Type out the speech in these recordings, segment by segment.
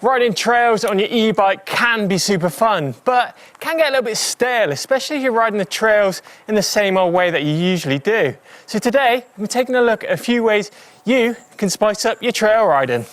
Riding trails on your e-bike can be super fun, but can get a little bit stale, especially if you're riding the trails in the same old way that you usually do. So today, we're taking a look at a few ways you can spice up your trail riding.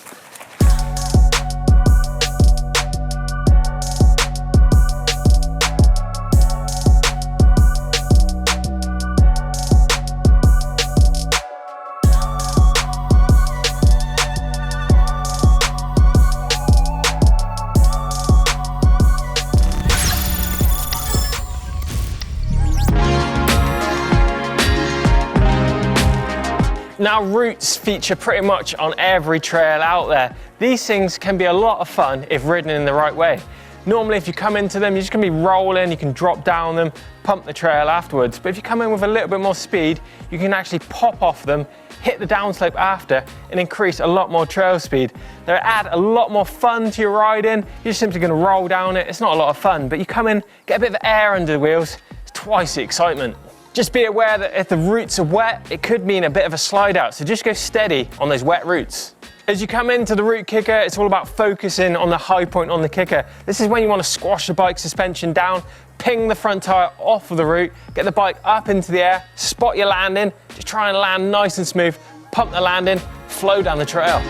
Now, routes feature pretty much on every trail out there. These things can be a lot of fun if ridden in the right way. Normally, if you come into them, you're just gonna be rolling, you can drop down them, pump the trail afterwards. But if you come in with a little bit more speed, you can actually pop off them, hit the downslope after, and increase a lot more trail speed. They'll add a lot more fun to your riding. You're just simply gonna roll down it. It's not a lot of fun, but you come in, get a bit of air under the wheels, it's twice the excitement. Just be aware that if the roots are wet, it could mean a bit of a slide out, so just go steady on those wet roots. As you come into the root kicker, it's all about focusing on the high point on the kicker. This is when you want to squash the bike suspension down, ping the front tire off of the root, get the bike up into the air, spot your landing, just try and land nice and smooth, pump the landing, flow down the trail.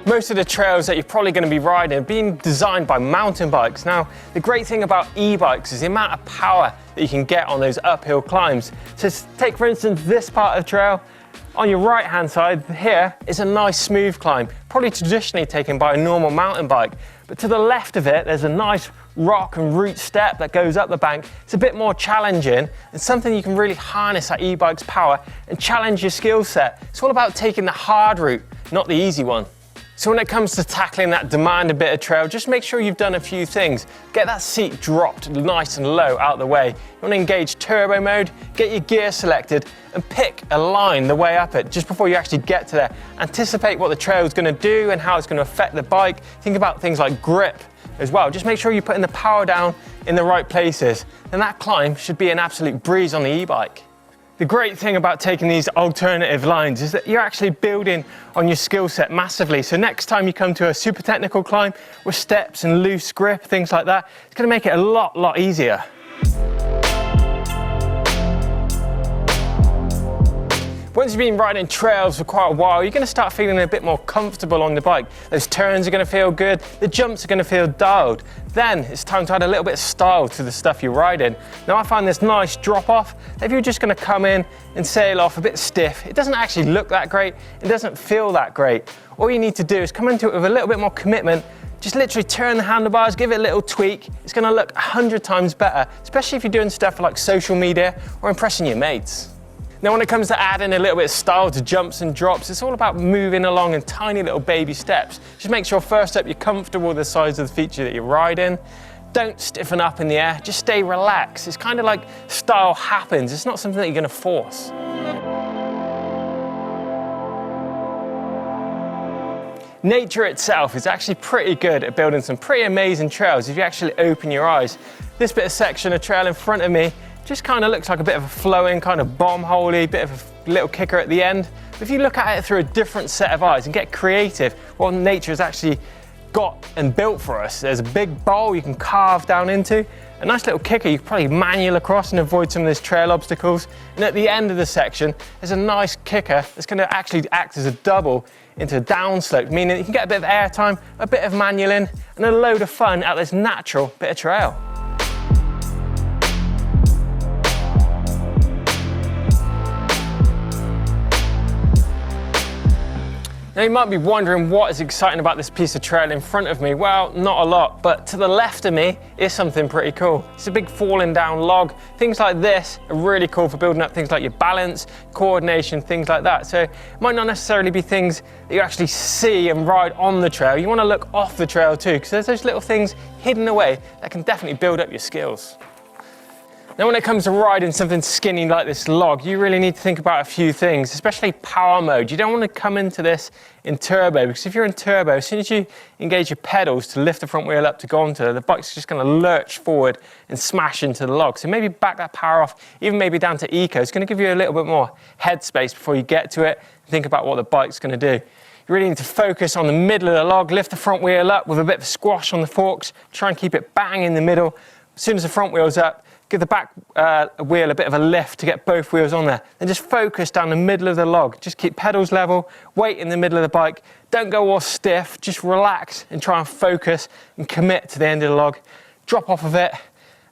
Most of the trails that you're probably going to be riding are being designed by mountain bikes. Now, the great thing about e-bikes is the amount of power that you can get on those uphill climbs. So take, for instance, this part of the trail. On your right-hand side here is a nice smooth climb, probably traditionally taken by a normal mountain bike. But to the left of it, there's a nice rock and root step that goes up the bank. It's a bit more challenging and something you can really harness that e-bike's power and challenge your skill set. It's all about taking the hard route, not the easy one. So when it comes to tackling that demanding bit of trail, just make sure you've done a few things. Get that seat dropped nice and low out the way. You want to engage turbo mode, get your gear selected, and pick a line the way up it just before you actually get to there. Anticipate what the trail is going to do and how it's going to affect the bike. Think about things like grip as well. Just make sure you're putting the power down in the right places. And that climb should be an absolute breeze on the e-bike. The great thing about taking these alternative lines is that you're actually building on your skill set massively. So next time you come to a super technical climb with steps and loose grip, things like that, it's going to make it a lot easier. Once you've been riding trails for quite a while, you're going to start feeling a bit more comfortable on the bike. Those turns are going to feel good, the jumps are going to feel dialed. Then it's time to add a little bit of style to the stuff you're riding. Now I find this nice drop off. If you're just going to come in and sail off a bit stiff, it doesn't actually look that great, it doesn't feel that great. All you need to do is come into it with a little bit more commitment. Just literally turn the handlebars, give it a little tweak. It's going to look 100 times better, especially if you're doing stuff like social media or impressing your mates. Now when it comes to adding a little bit of style to jumps and drops, it's all about moving along in tiny little baby steps. Just make sure first up you're comfortable with the size of the feature that you're riding. Don't stiffen up in the air, just stay relaxed. It's kind of like style happens, it's not something that you're going to force. Nature itself is actually pretty good at building some pretty amazing trails if you actually open your eyes. This bit of section of trail in front of me just kind of looks like a bit of a flowing kind of bomb-holey, bit of a little kicker at the end. But if you look at it through a different set of eyes and get creative, what nature has actually got and built for us. There's a big bowl you can carve down into, a nice little kicker you can probably manual across and avoid some of those trail obstacles. And at the end of the section, there's a nice kicker that's going to actually act as a double into a downslope, meaning you can get a bit of air time, a bit of manualing, and a load of fun out of this natural bit of trail. Now you might be wondering what is exciting about this piece of trail in front of me. Well, not a lot, but to the left of me is something pretty cool. It's a big falling down log. Things like this are really cool for building up things like your balance, coordination, things like that. So it might not necessarily be things that you actually see and ride on the trail. You want to look off the trail too, because there's those little things hidden away that can definitely build up your skills. Now when it comes to riding something skinny like this log, you really need to think about a few things, especially power mode. You don't want to come into this in turbo, because if you're in turbo, as soon as you engage your pedals to lift the front wheel up to go onto it, the bike's just going to lurch forward and smash into the log. So maybe back that power off, even maybe down to eco. It's going to give you a little bit more headspace before you get to it and think about what the bike's going to do. You really need to focus on the middle of the log, lift the front wheel up with a bit of a squash on the forks, try and keep it bang in the middle. As soon as the front wheel's up, give the back wheel a bit of a lift to get both wheels on there. And just focus down the middle of the log. Just keep pedals level, weight in the middle of the bike. Don't go all stiff, just relax and try and focus and commit to the end of the log. Drop off of it,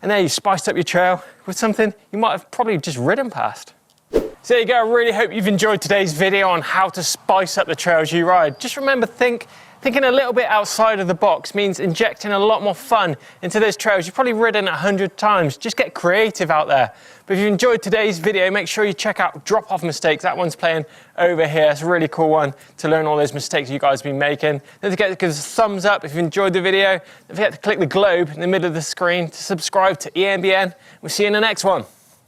and there you spiced up your trail with something you might have probably just ridden past. So there you go, I really hope you've enjoyed today's video on how to spice up the trails you ride. Just remember, thinking a little bit outside of the box means injecting a lot more fun into those trails. You've probably ridden 100 times. Just get creative out there. But if you enjoyed today's video, make sure you check out Drop Off Mistakes. That one's playing over here. It's a really cool one to learn all those mistakes you guys have been making. Don't forget to give us a thumbs up if you enjoyed the video. Don't forget to click the globe in the middle of the screen to subscribe to eMBN. We'll see you in the next one.